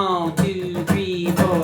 1, 2, 3, 4.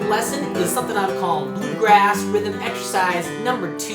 Lesson is something I'm calling Bluegrass Rhythm Exercise number 2,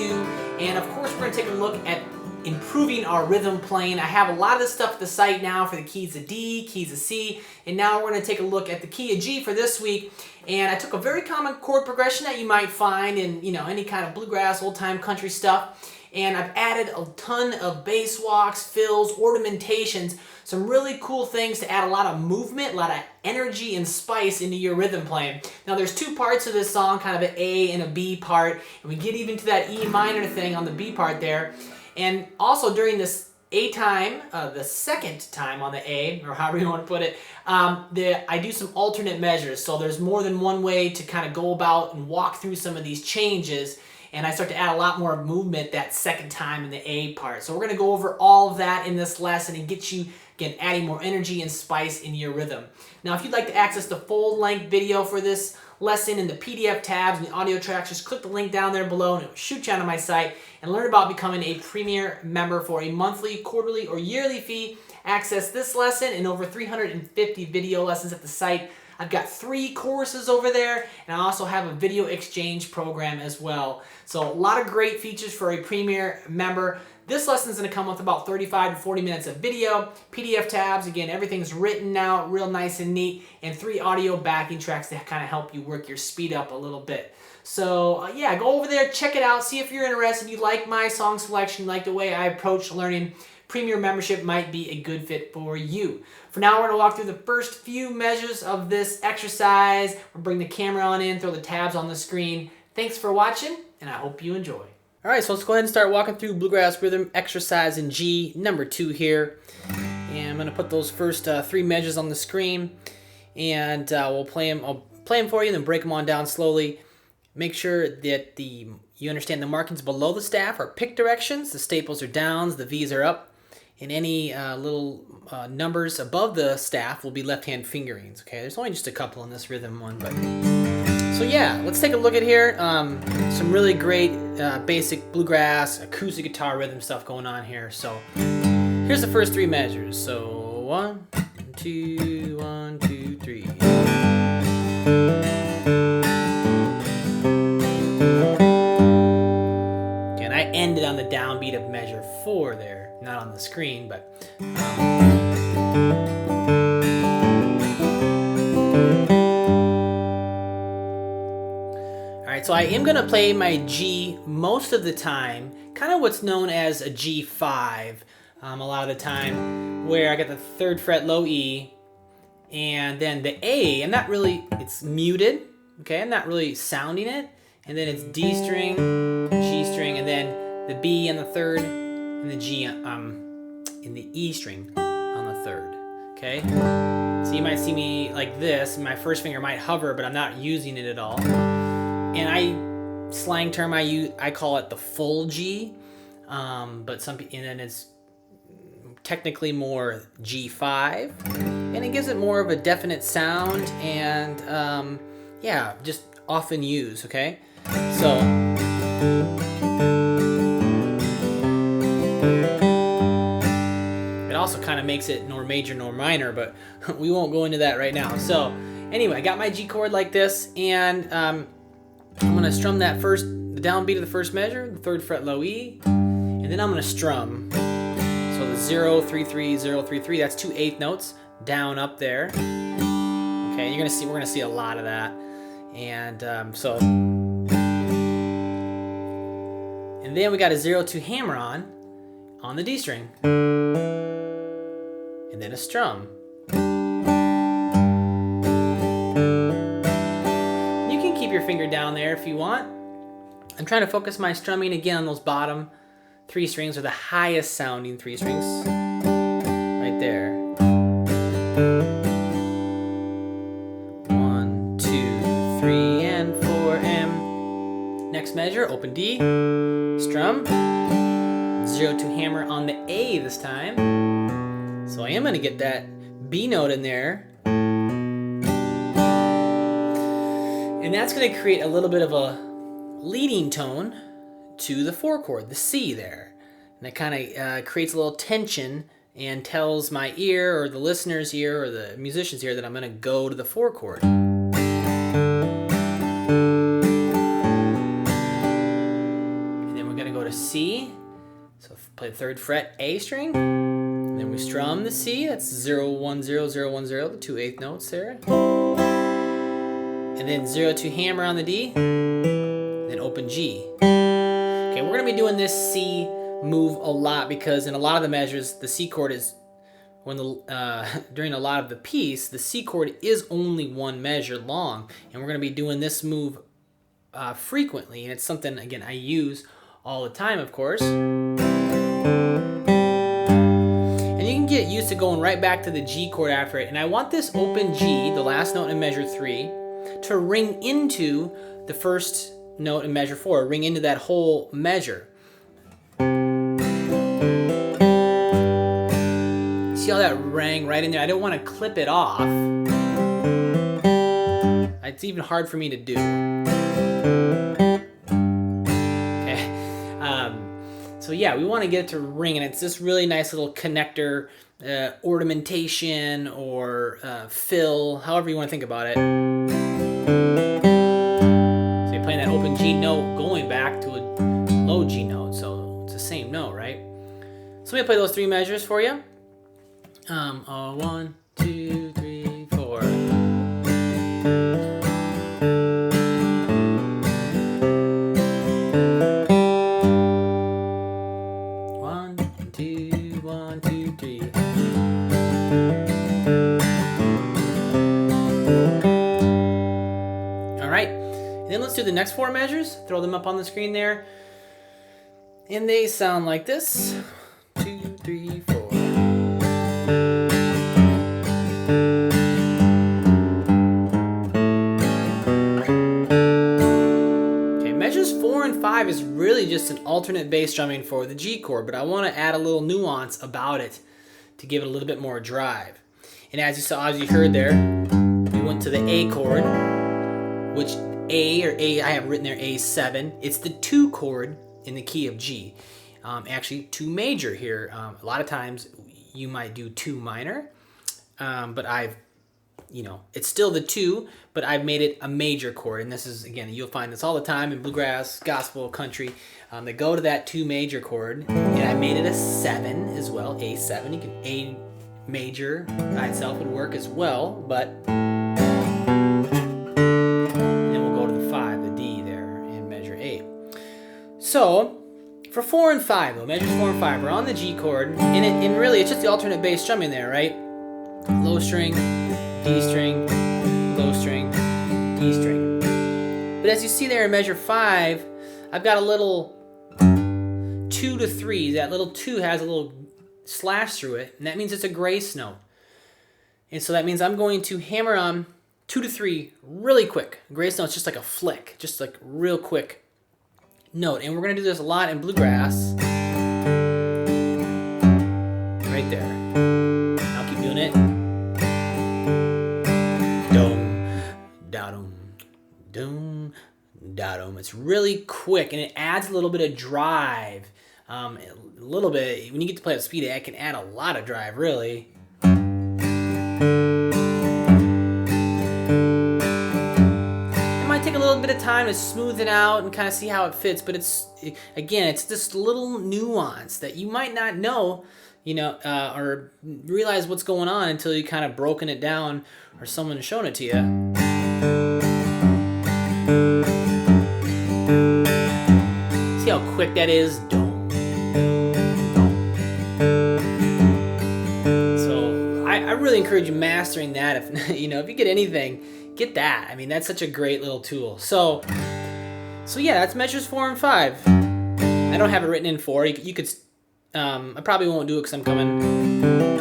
and of course we're going to take a look at improving our rhythm playing. I have a lot of this stuff at the site now for the keys of D, keys of C, and now we're going to take a look at the key of G for this week. And I took a very common chord progression that you might find in any kind of bluegrass, old-time country stuff, and I've added a ton of bass walks, fills, ornamentations, some really cool things to add a lot of movement, a lot of energy and spice into your rhythm playing. Now there's 2 parts of this song, kind of an A and a B part, and we get even to that E minor thing on the B part there. And also during this A time, the second time on the A, or however you want to put it, I do some alternate measures. So there's more than one way to kind of go about and walk through some of these changes. And I start to add a lot more movement that second time in the A part. So we're going to go over all of that in this lesson and get you, again, adding more energy and spice in your rhythm. Now, if you'd like to access the full-length video for this lesson in the PDF tabs and the audio tracks, just click the link down there below and it'll shoot you onto my site and learn about becoming a Premier member for a monthly, quarterly, or yearly fee. Access this lesson and over 350 video lessons at the site. I've got 3 courses over there, and I also have a video exchange program as well. So a lot of great features for a Premier member. This lesson is going to come with about 35 to 40 minutes of video, PDF tabs, again, everything's written out real nice and neat, and 3 audio backing tracks to kind of help you work your speed up a little bit. So yeah, go over there, check it out, see if you're interested, you like my song selection, you like the way I approach learning. Premier membership might be a good fit for you. For now, we're going to walk through the first few measures of this exercise. We'll bring the camera on in, throw the tabs on the screen. Thanks for watching, and I hope you enjoy. All right, so let's go ahead and start walking through Bluegrass Rhythm Exercise in G, number 2 here. And I'm going to put those first 3 measures on the screen, and we'll play them. I'll play them for you and then break them on down slowly. Make sure that you understand the markings below the staff are pick directions. The staples are downs, the V's are up. And any little numbers above the staff will be left-hand fingerings, okay? There's only just a couple in this rhythm one, but... So yeah, let's take a look at here. Some really great basic bluegrass, acoustic guitar rhythm stuff going on here. So here's the first 3 measures. So 1, 2, 1, 2, 3. Again, I ended on the downbeat of measure 4 there. Not on the screen, but Alright, so I am going to play my G most of the time, kind of what's known as a G5 a lot of the time, where I got the 3rd fret low E, and then the A, it's muted, okay, I'm not really sounding it, and then it's D string, G string, and then the B on the 3rd, and the G in the E string on the 3rd, okay? So you might see me like this, and my first finger might hover, but I'm not using it at all. And slang term I call it the full G, but and then it's technically more G5, and it gives it more of a definite sound, and yeah, just often used, okay? So it also kind of makes it nor major nor minor, but we won't go into that right now. So anyway, I got my G chord like this, and I'm going to strum the downbeat of the first measure, the 3rd fret low E, and then I'm going to strum. So So the 0, 3, 3, 0, 3, 3, that's 2 eighth notes down up there. Okay, we're gonna see a lot of that. And and then we got a 0-2 hammer on the D string. And then a strum. You can keep your finger down there if you want. I'm trying to focus my strumming again on those bottom 3 strings, or the highest sounding 3 strings. Right there. 1, 2, 3, and 4, and next measure, open D, strum, 0-2 hammer on the A this time. So I am going to get that B note in there. And that's going to create a little bit of a leading tone to the 4 chord, the C there. And that kind of creates a little tension and tells my ear, or the listener's ear, or the musician's ear, that I'm going to go to the 4 chord. And then we're going to go to C. So play the 3rd fret, A string. And then we strum the C. That's 0, 1, 0, 0, 1, 0, the 2 eighth notes there. And then 0-2 hammer on the D. Then open G. Okay, we're going to be doing this C move a lot, because in a lot of the measures, the C chord is, during a lot of the piece, the C chord is only 1 measure long, and we're going to be doing this move frequently, and it's something, again, I use all the time, of course. And you can get used to going right back to the G chord after it, and I want this open G, the last note in measure 3, to ring into the first note in measure 4, ring into that whole measure. See how that rang right in there? I don't want to clip it off. It's even hard for me to do. Okay. So yeah, we want to get it to ring, and it's this really nice little connector ornamentation, or fill, however you want to think about it. So you're playing that open G note going back to a low G note, so it's the same note, right? So let me play those 3 measures for you. 1, 2, 3, 4. 1, 2, 1, 2, 3. All right, and then let's do the next 4 measures. Throw them up on the screen there, and they sound like this: 2, 3, 4. Measures 4 and 5 is really just an alternate bass strumming for the G chord, but I want to add a little nuance about it to give it a little bit more drive. And as you heard there, we went to the A chord, which I have written there A7. It's the 2 chord in the key of G. Actually, 2 major here. A lot of times you might do 2 minor, but it's still the 2, but I've made it a major chord. And this is, again, you'll find this all the time in bluegrass, gospel, country. They go to that 2 major chord, and I made it a 7 as well, A7. You can A major by itself would work as well, but and then we'll go to the 5, the D there in measure 8. So for 4 and 5, though, measures 4 and 5, we're on the G chord, and really it's just the alternate bass strumming there, right? Low string, D string, low string, D string. But as you see there in measure 5, I've got a little 2 to 3. That little 2 has a little slash through it, and that means it's a grace note. And so that means I'm going to hammer on 2 to 3 really quick. Grace note's just like a flick, just like real quick note. And we're going to do this a lot in bluegrass. Right there. I'll keep doing it. Doom, da-dum. It's really quick, and it adds a little bit of drive. A little bit, when you get to play at speed, it can add a lot of drive, really. It might take a little bit of time to smooth it out and kind of see how it fits, but again, it's this little nuance that you might not know or realize what's going on until you kind of broken it down or someone has shown it to you. See how quick that is? So I really encourage you mastering that. If if you get anything, get that. I mean, that's such a great little tool. So yeah, that's measures 4 and 5. I don't have it written in 4. You could. I probably won't do it because I'm coming from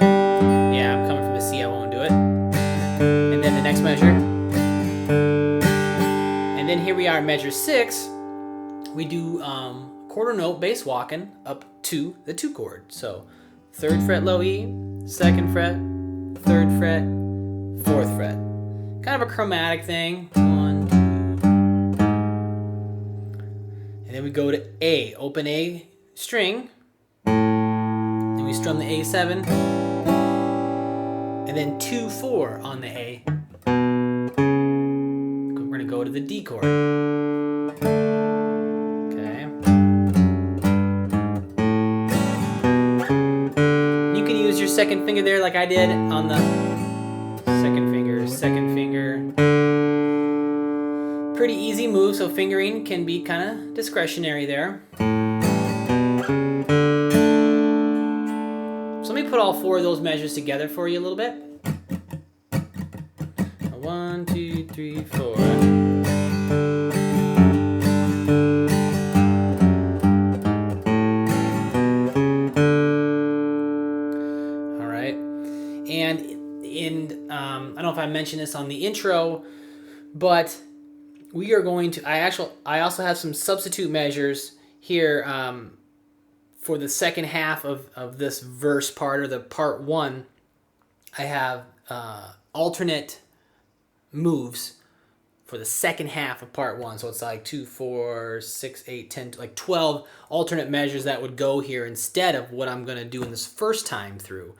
the C. I won't do it. And then the next measure. And then here we are, measure 6. We do quarter note bass walking up to the 2 chord. So 3rd fret low E, 2nd fret, 3rd fret, 4th fret. Kind of a chromatic thing. 1, 2. And then we go to A, open A string. Then we strum the A7. And then 2-4 on the A. We're going to go to the D chord. Okay. You can use your second finger there like I did on the second finger. Pretty easy move, so fingering can be kind of discretionary there. So let me put all 4 of those measures together for you a little bit. 1, 2, 3, 4. All right. And I don't know if I mentioned this on the intro, but we are going to. I also have some substitute measures here for the second half of this verse part, or the part 1. I have alternate moves for the second half of part 1. So it's like 2, 4, 6, 8, 10, like 12 alternate measures that would go here instead of what I'm going to do in this first time through.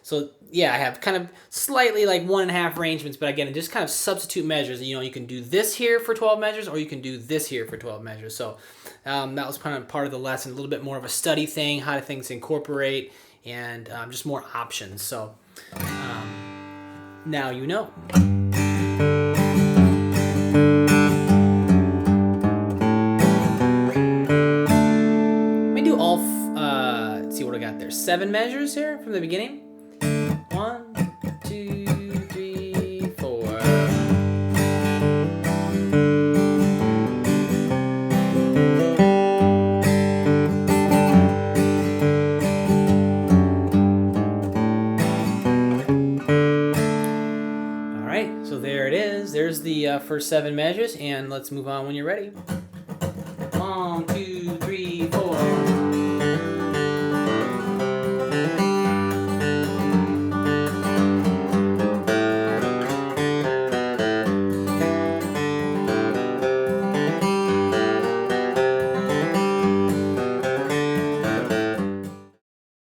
So yeah, I have kind of slightly like 1.5 arrangements, but again, just kind of substitute measures. You can do this here for 12 measures, or you can do this here for 12 measures. So that was kind of part of the lesson, a little bit more of a study thing, how do things incorporate, and just more options. So now you know. Let me do all, let's see what I got there. 7 measures here from the beginning. 1, 2, 3, 4. All right, so there it is. There's the first 7 measures, and let's move on when you're ready. 1, 2, 3.